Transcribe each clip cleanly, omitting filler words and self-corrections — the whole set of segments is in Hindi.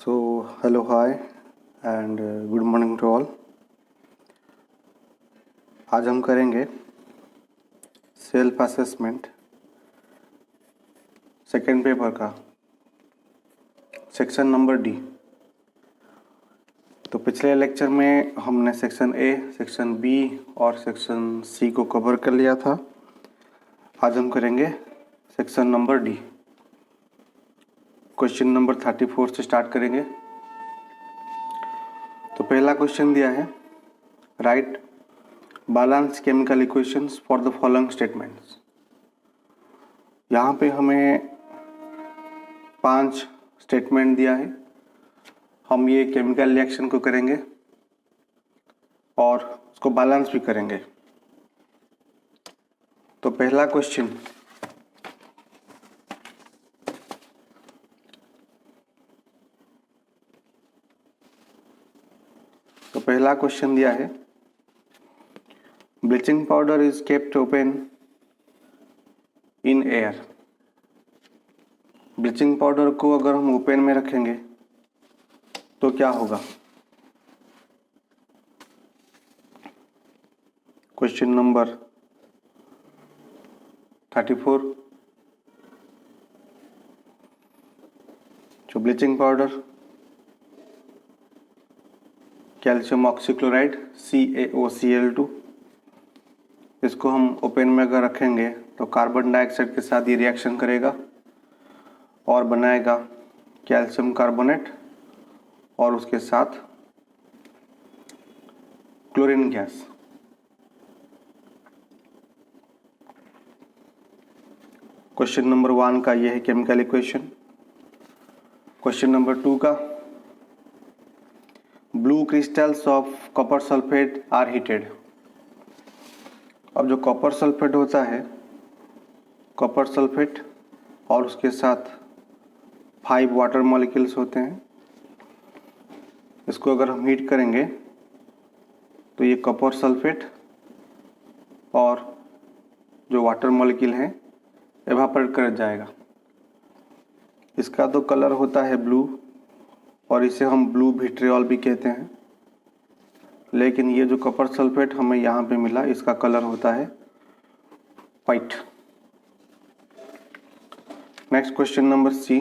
So, hello, hi, and good morning to all. आज हम करेंगे सेल्फ असेसमेंट सेकेंड पेपर का सेक्शन नंबर डी। तो पिछले लेक्चर में हमने सेक्शन ए, सेक्शन बी और सेक्शन सी को कवर कर लिया था। आज हम करेंगे section number D. Question number 34 से स्टार्ट करेंगे। तो पहला क्वेश्चन दिया है, right balance chemical equations for the following statements. यहाँ पे हमें 5 स्टेटमेंट दिया है। हम ये केमिकल रिएक्शन को करेंगे और उसको बैलेंस भी करेंगे। तो पहला क्वेश्चन, दिया है, bleaching powder is kept open in air. Bleaching powder को अगर हम ओपन में रखेंगे तो क्या होगा? Question number 34। जो bleaching powder calcium oxychloride CaOCl2, इसको हम ओपन में अगर रखेंगे तो कार्बन डाइऑक्साइड के साथ ये रिएक्शन करेगा और बनाएगा कैल्शियम कार्बोनेट और उसके साथ क्लोरीन गैस। क्वेश्चन नंबर 1 का यह है केमिकल इक्वेशन। क्वेश्चन नंबर 2 का, blue crystals of copper sulphate are heated. अब जो कॉपर सल्फेट होता है, कॉपर सल्फेट और उसके साथ 5 वाटर मॉलिक्यूल्स होते हैं। इसको अगर हम हीट करेंगे तो ये कॉपर सल्फेट और जो वाटर मॉलिक्यूल है एवापोरेट कर जाएगा। इसका तो कलर होता है ब्लू और इसे हम ब्लू विट्रियोल भी कहते हैं। लेकिन ये जो कॉपर सल्फेट हमें यहाँ पे मिला, इसका कलर होता है white. Next question number C,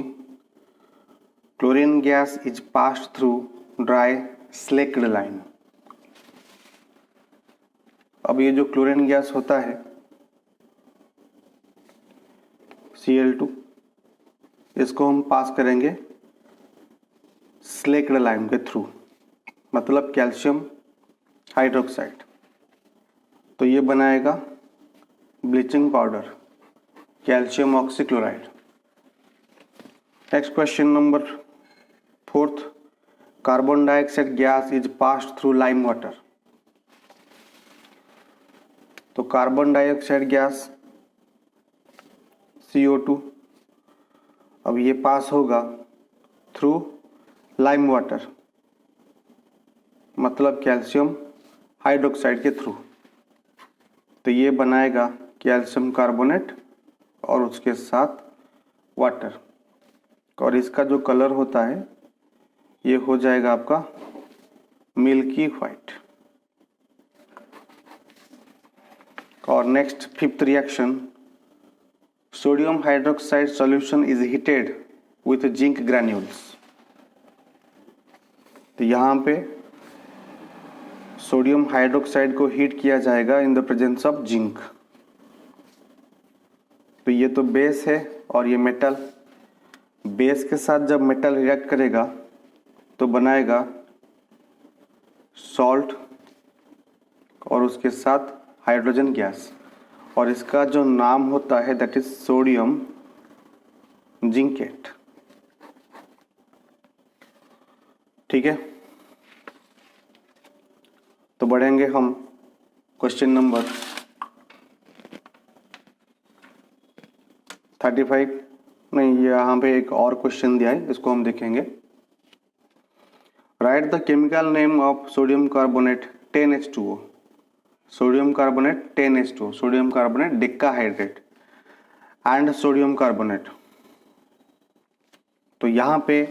chlorine gas is passed through dry slaked lime. अब ये जो क्लोरीन गैस होता है Cl2, इसको हम पास करेंगे स्लेक्ड लाइन के थ्रू, मतलब कैल्शियम हाइड्रोक्साइड। तो ये बनाएगा bleaching powder calcium oxychloride. Next question number 4, carbon dioxide gas is passed through lime water. तो कार्बन डाइऑक्साइड गैस CO2, अब ये पास होगा थ्रू लाइम वाटर, मतलब कैल्शियम हाइड्रोक्साइड के थ्रू। तो ये बनाएगा कैल्शियम कार्बोनेट और उसके साथ वाटर, और इसका जो कलर होता है ये हो जाएगा आपका मिल्की वाइट। और next 5th reaction, sodium hydroxide solution is heated with zinc granules. तो यहाँ पे सोडियम हाइड्रोक्साइड को हीट किया जाएगा in the presence of zinc. तो ये तो बेस है और ये मेटल। बेस के साथ जब मेटल रिएक्ट करेगा तो बनाएगा सॉल्ट और उसके साथ हाइड्रोजन गैस, और इसका जो नाम होता है दैट इज सोडियम जिंकेट। ठीक है, तो बढ़ेंगे हम क्वेश्चन नंबर 35। नहीं, यहाँ पे एक और क्वेश्चन दिया है, इसको हम देखेंगे। Write the chemical name of sodium carbonate 10H2O। Sodium carbonate 10H2O, sodium carbonate decahydrate and sodium carbonate. तो यहाँ पे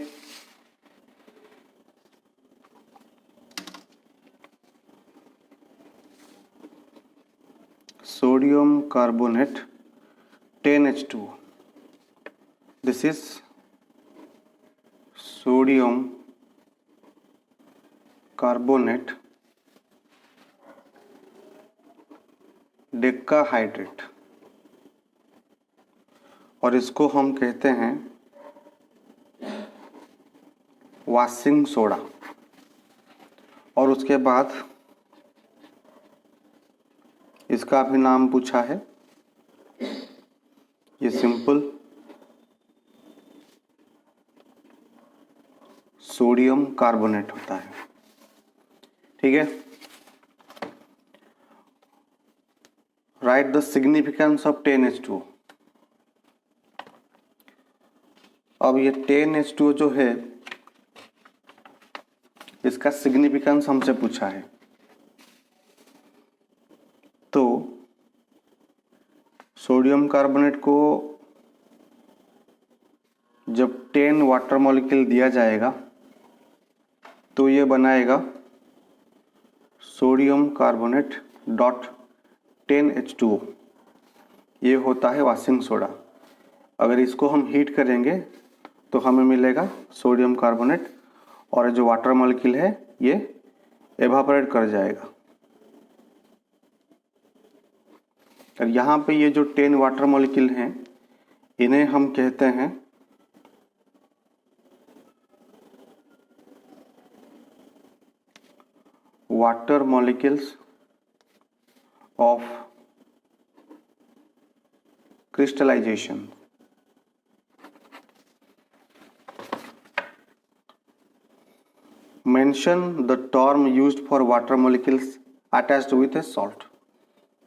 sodium carbonate 10H2. This is sodium carbonate decahydrate और इसको हम कहते हैं वॉशिंग सोडा। और उसके बाद इसका भी नाम पूछा है, ये सिंपल सोडियम कार्बोनेट होता है। ठीक है, right the significance of 10H2। अब ये 10H2 जो है इसका सिग्निफिकेंस हमसे पूछा है। तो सोडियम कार्बोनेट को जब 10 वाटर मॉलिक्यूल दिया जाएगा तो ये बनाएगा सोडियम कार्बोनेट डॉट 10H2O। ये होता है वॉशिंग सोडा। अगर इसको हम हीट करेंगे तो हमें मिलेगा सोडियम कार्बोनेट और जो वाटर मॉलिक्यूल है ये एवापोरेट कर जाएगा। और यहाँ पे ये जो 10 वाटर मॉलिक्यूल हैं इन्हें हम कहते हैं water molecules of crystallisation. Mention the term used for water molecules attached with a salt.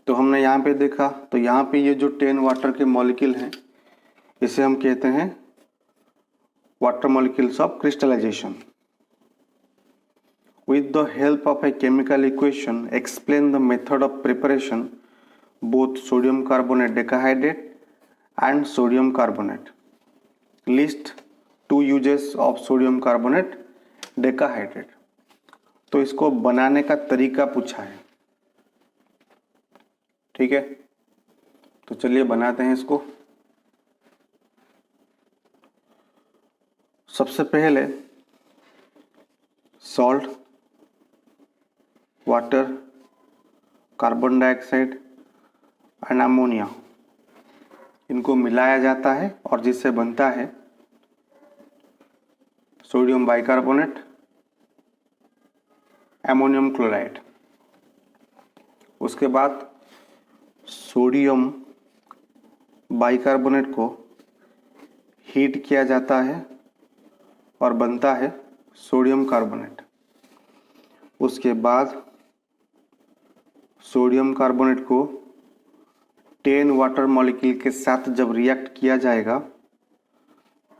तो हमने यहाँ पे देखा, तो यहाँ पे ये जो 10 वाटर के मॉलिक्यूल हैं इसे हम कहते हैं water molecules of crystallisation. With the help of a chemical equation, explain the method of preparation both sodium carbonate decahydrate and sodium carbonate. List 2 uses of sodium carbonate decahydrate. तो इसको बनाने का तरीका पूछा है। ठीक है, तो चलिए बनाते हैं इसको। सबसे पहले salt, water, carbon dioxide and ammonia इनको मिलाया जाता है और जिससे बनता है सोडियम बाइकार्बोनेट, अमोनियम क्लोराइड। उसके बाद सोडियम बाइकार्बोनेट को हीट किया जाता है और बनता है सोडियम कार्बोनेट। उसके बाद सोडियम कार्बोनेट को 10 वाटर मॉलिक्यूल के साथ जब रिएक्ट किया जाएगा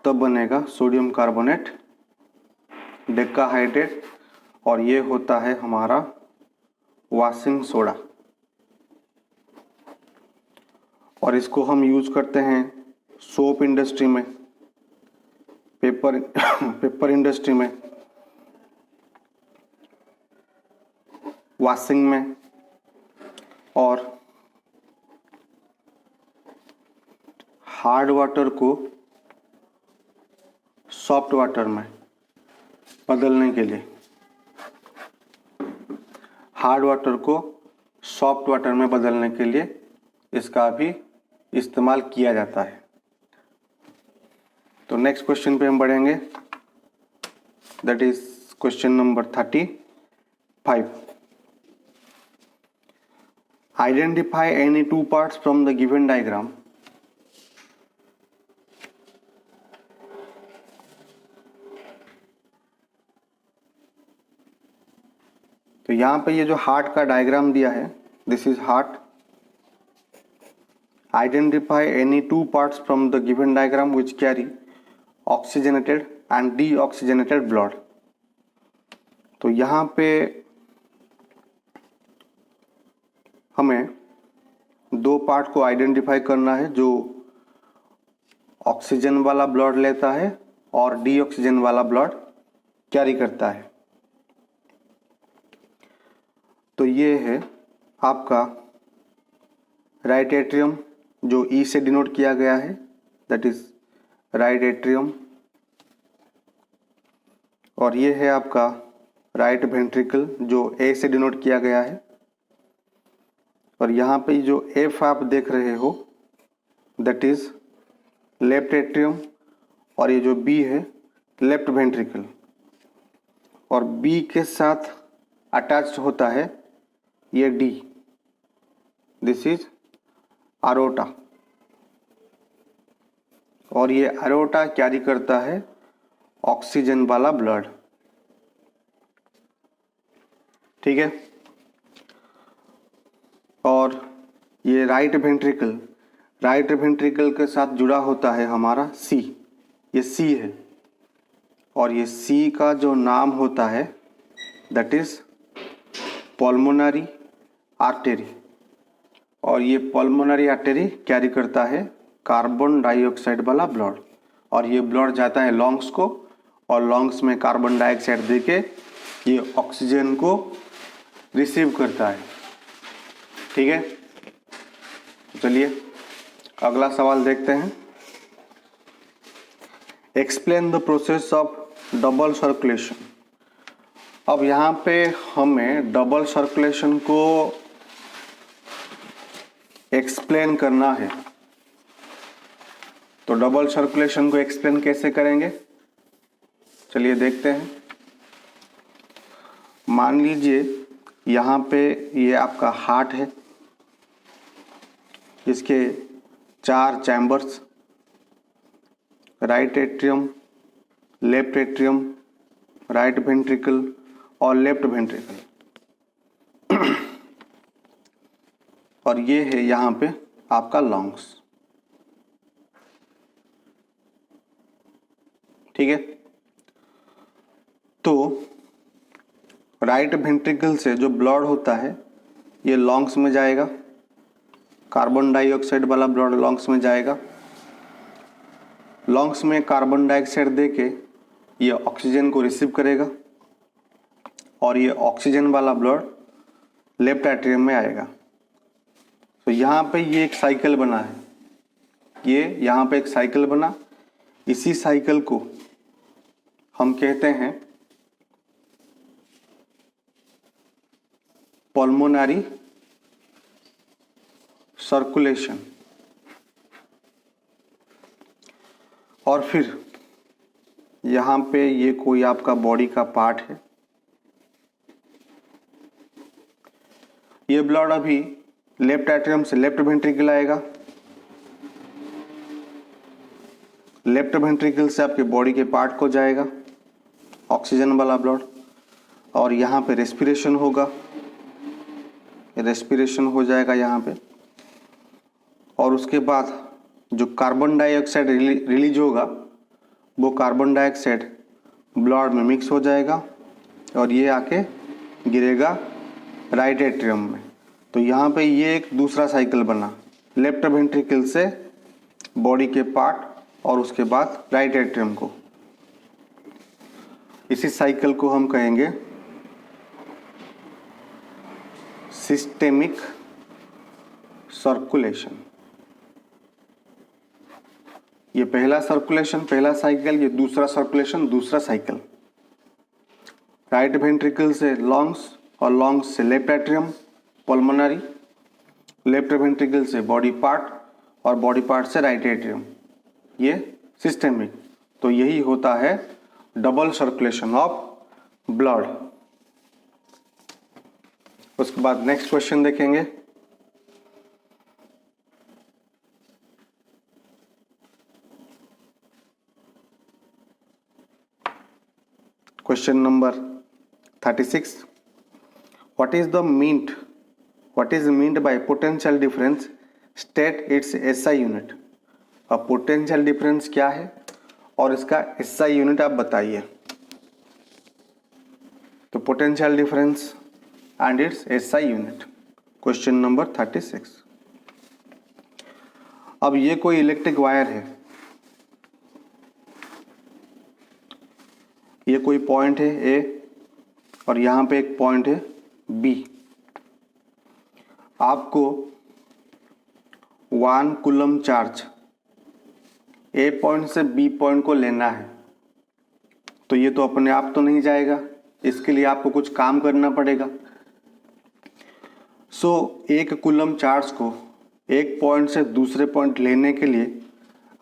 तब बनेगा सोडियम कार्बोनेट डेकाहाइड्रेट और ये होता है हमारा वॉशिंग सोडा। और इसको हम यूज करते हैं सोप इंडस्ट्री में, पेपर इंडस्ट्री में, वॉशिंग में और हार्ड वाटर को सॉफ्ट वाटर में बदलने के लिए, हार्ड वाटर को सॉफ्ट वाटर में बदलने के लिए इसका भी इस्तेमाल किया जाता है। तो नेक्स्ट क्वेश्चन पे हम बढ़ेंगे, that is question number 35। Identify any two parts from the given diagram तो यहाँ पे ये जो हार्ट का डायग्राम दिया है, this is heart. Identify any two parts from the given diagram which carry oxygenated and deoxygenated blood. तो यहाँ पे हमें दो पार्ट को आइडेंटिफाई करना है जो ऑक्सीजन वाला ब्लड लेता है और डीऑक्सीजन वाला ब्लड कैरी करता है। तो ये है आपका राइट एट्रियम जो ई से डिनोट किया गया है, दैट इज राइट एट्रियम, और ये है आपका राइट वेंट्रिकल जो ए से डिनोट किया गया है, और यहाँ पे जो एफ आप देख रहे हो दैट इज लेफ्ट एट्रियम, और ये जो बी है लेफ्ट वेंट्रिकल, और बी के साथ अटैच्ड होता है ये डी, दिस इज अरोटा, और ये अरोटा कैरी करता है ऑक्सीजन वाला ब्लड। ठीक है, और ये राइट वेंट्रिकल के साथ जुड़ा होता है हमारा सी, ये सी है, और ये सी का जो नाम होता है दैट इज पल्मोनरी आर्टरी, और ये पल्मोनरी आर्टरी कैरी करता है कार्बन डाइऑक्साइड वाला ब्लड, और ये ब्लड जाता है लंग्स को, और लंग्स में कार्बन डाइऑक्साइड देके ये ऑक्सीजन को रिसीव करता है। ठीक है, चलिए अगला सवाल देखते हैं। Explain the process of double circulation. अब यहाँ पे हमें डबल सर्कुलेशन को एक्सप्लेन करना है, तो डबल सर्कुलेशन को एक्सप्लेन कैसे करेंगे, चलिए देखते हैं। मान लीजिए यहाँ पे ये आपका हार्ट है, इसके 4 chambers, right atrium, left atrium, right ventricle और लेफ्ट वेंट्रिकल, और ये है यहाँ पे आपका लंग्स। ठीक है, तो राइट वेंट्रिकल से जो ब्लड होता है ये लंग्स में जाएगा, कार्बन डाइऑक्साइड वाला ब्लड लंग्स में जाएगा, लंग्स में कार्बन डाइऑक्साइड देके ये ऑक्सीजन को रिसीव करेगा, और ये ऑक्सीजन वाला ब्लड लेफ्ट एट्रियम में आएगा। तो यहाँ पे ये एक साइकिल बना है, ये यहाँ पे एक साइकिल बना, इसी साइकिल को हम कहते हैं पल्मोनरी सर्कुलेशन। और फिर यहाँ पे ये कोई आपका बॉडी का पार्ट है, ये ब्लड अभी लेफ्ट एट्रियम से लेफ्ट वेंट्रिकल आएगा, लेफ्ट वेंट्रिकल से आपके बॉडी के पार्ट को जाएगा ऑक्सीजन वाला ब्लड, और यहाँ पे रेस्पिरेशन होगा, रेस्पिरेशन हो जाएगा यहाँ पे, और उसके बाद जो कार्बन डाइऑक्साइड रिलीज होगा वो कार्बन डाइऑक्साइड ब्लड में मिक्स हो जाएगा, और ये आके गिरेगा राइट एट्रियम में। तो यहाँ पे ये एक दूसरा साइकिल बना, लेफ्ट वेंट्रिकल से बॉडी के पार्ट और उसके बाद राइट एट्रियम को, इसी साइकिल को हम कहेंगे सिस्टेमिक सर्कुलेशन। ये पहला सर्कुलेशन पहला साइकिल, ये दूसरा सर्कुलेशन दूसरा साइकिल, राइट वेंट्रिकल से लंग्स और लंग्स से left atrium pulmonary, left ventricle से बॉडी पार्ट और बॉडी पार्ट से राइट एट्रियम, ये सिस्टेमिक। तो यही होता है डबल सर्कुलेशन ऑफ ब्लड। उसके बाद नेक्स्ट क्वेश्चन देखेंगे। Question number 36, what is meant by potential difference, state its SI unit। अब पोटेंशियल डिफरेंस क्या है और इसका SI यूनिट आप बताइए। तो potential difference and it's SI unit, question number 36। अब ये कोई इलेक्ट्रिक वायर है, ये कोई पॉइंट है A और यहाँ पे एक पॉइंट है B। आपको 1 कूलम चार्ज ए पॉइंट से बी पॉइंट को लेना है, तो ये तो अपने आप तो नहीं जाएगा, इसके लिए आपको कुछ काम करना पड़ेगा। सो 1 कूलम चार्ज को एक पॉइंट से दूसरे पॉइंट लेने के लिए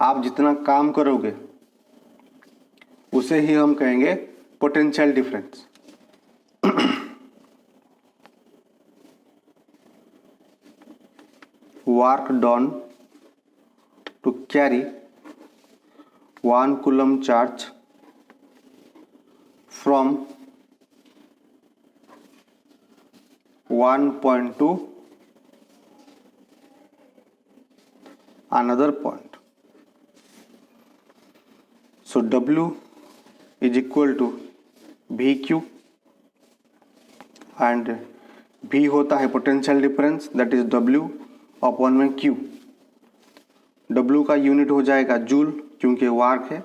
आप जितना काम करोगे उसे ही हम कहेंगे potential difference. Work done to carry 1 coulomb charge from 1 point to another point. So W is equal to VQ and V होता है potential difference, that is W upon में Q। W का यूनिट हो जाएगा जूल क्योंकि वार्क है,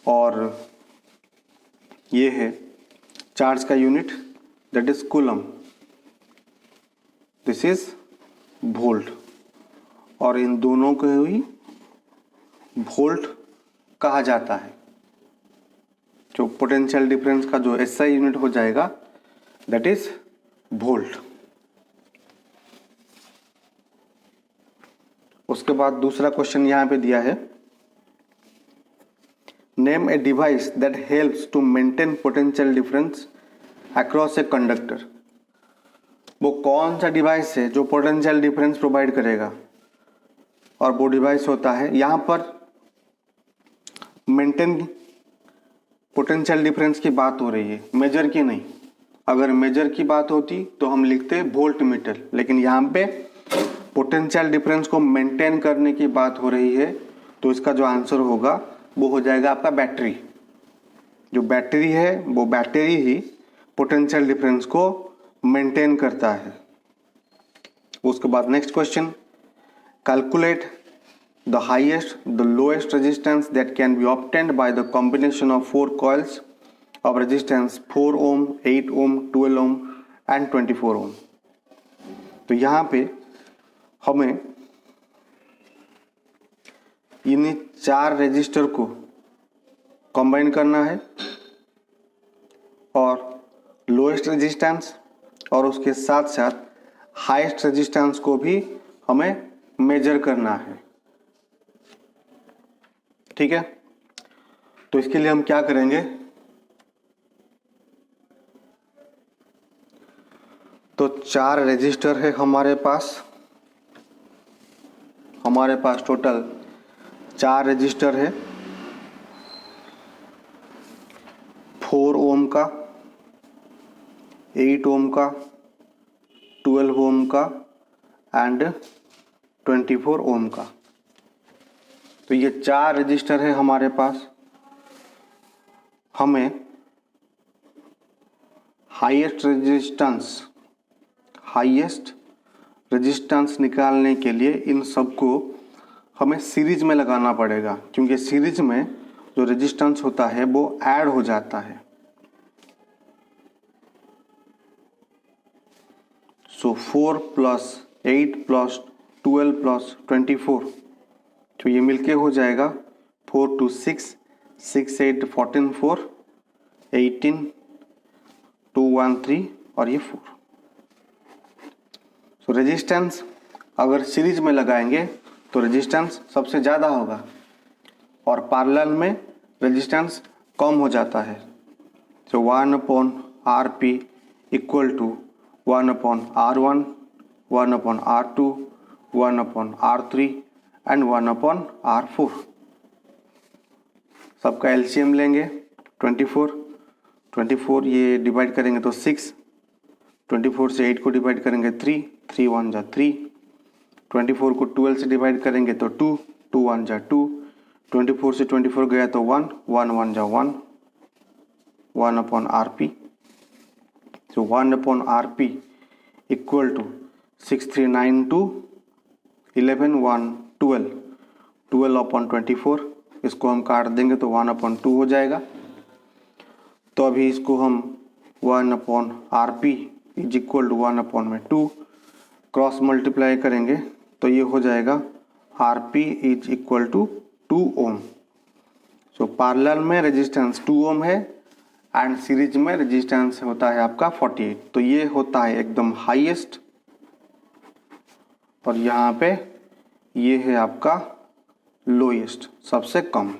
और ये है चार्ज का unit that is coulomb, this is volt, और इन दोनों को ही वोल्ट कहा जाता है। जो पोटेंशियल डिफरेंस का जो एसआई यूनिट हो जाएगा दैट इज वोल्ट। उसके बाद दूसरा क्वेश्चन यहाँ पे दिया है, name a device that helps to maintain potential difference across a conductor. वो कौन सा डिवाइस है जो पोटेंशियल डिफरेंस प्रोवाइड करेगा, और वो डिवाइस होता है, यहाँ पर मेंटेन पोटेंशियल डिफरेंस की बात हो रही है, मेजर की नहीं। अगर मेजर की बात होती तो हम लिखते वोल्ट मीटर, लेकिन यहाँ पे पोटेंशियल डिफरेंस को मेंटेन करने की बात हो रही है, तो इसका जो आंसर होगा वो हो जाएगा आपका बैटरी। जो बैटरी है वो बैटरी ही पोटेंशियल डिफरेंस को मेंटेन करता है। उसके बाद next question, calculate the highest, the lowest resistance that can be obtained by the combination of 4 coils of resistance 4 ohm, 8 ohm, 12 ohm and 24 ohm। तो यहाँ पे हमें इन 4 रेजिस्टर को कंबाइन करना है और लोएस्ट रेजिस्टेंस और उसके साथ साथ हाईएस्ट रेजिस्टेंस को भी हमें मेजर करना है। ठीक है, तो इसके लिए हम क्या करेंगे, तो 4 रेजिस्टर है हमारे पास टोटल 4 रेजिस्टर है, 4 ओम का, 8 ओम का, 12 ओम का एंड 24 ओम का। तो ये 4 रजिस्टर है हमारे पास। हमें हाईएस्ट रेजिस्टेंस निकालने के लिए इन सबको हमें सीरीज में लगाना पड़ेगा, क्योंकि सीरीज में जो रेजिस्टेंस होता है वो ऐड हो जाता है। सो 4 + 8 + 12 + 24, तो ये मिलके हो जाएगा 4 2 6 6 8 14 4 18 2 1 3 और ये 4। सो रेजिस्टेंस अगर सीरीज में लगाएंगे तो रेजिस्टेंस सबसे ज़्यादा होगा और पैरेलल में रेजिस्टेंस कम हो जाता है। सो 1/Rp = 1/R1, 1/R2, 1/R3 and 1/R4। सबका एलसीएम लेंगे 24 ये डिवाइड करेंगे तो 6, 24 से 8 को डिवाइड करेंगे 3 3 1 जा 3, 24 को 12 से डिवाइड करेंगे तो 2 2 1 जा 2, 24 से 24 गया तो 1 1 1 जा 1, 1/Rp। so 1/Rp = 6 3 9 2 11 1 12 12/24। इसको हम काट देंगे तो 1/2 हो जाएगा। तो अभी इसको हम 1/Rp = 1/2 क्रॉस मल्टीप्लाई करेंगे तो ये हो जाएगा RP is equal to 2 ohm. So parallel में रेजिस्टेंस 2 ओम है एंड सीरीज में रेजिस्टेंस होता है आपका 48। तो ये होता है एकदम हाईएस्ट और यहाँ पे ये है आपका लोएस्ट, सबसे कम।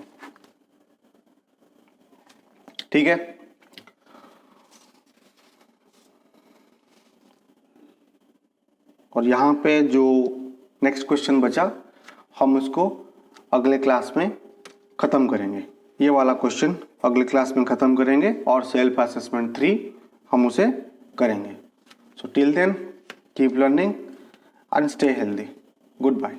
ठीक है, और यहाँ पे जो नेक्स्ट क्वेश्चन बचा हम उसको अगले क्लास में ख़त्म करेंगे। ये वाला क्वेश्चन अगले क्लास में ख़त्म करेंगे और सेल्फ असेसमेंट 3 हम उसे करेंगे। So till then keep learning and stay healthy. Good bye.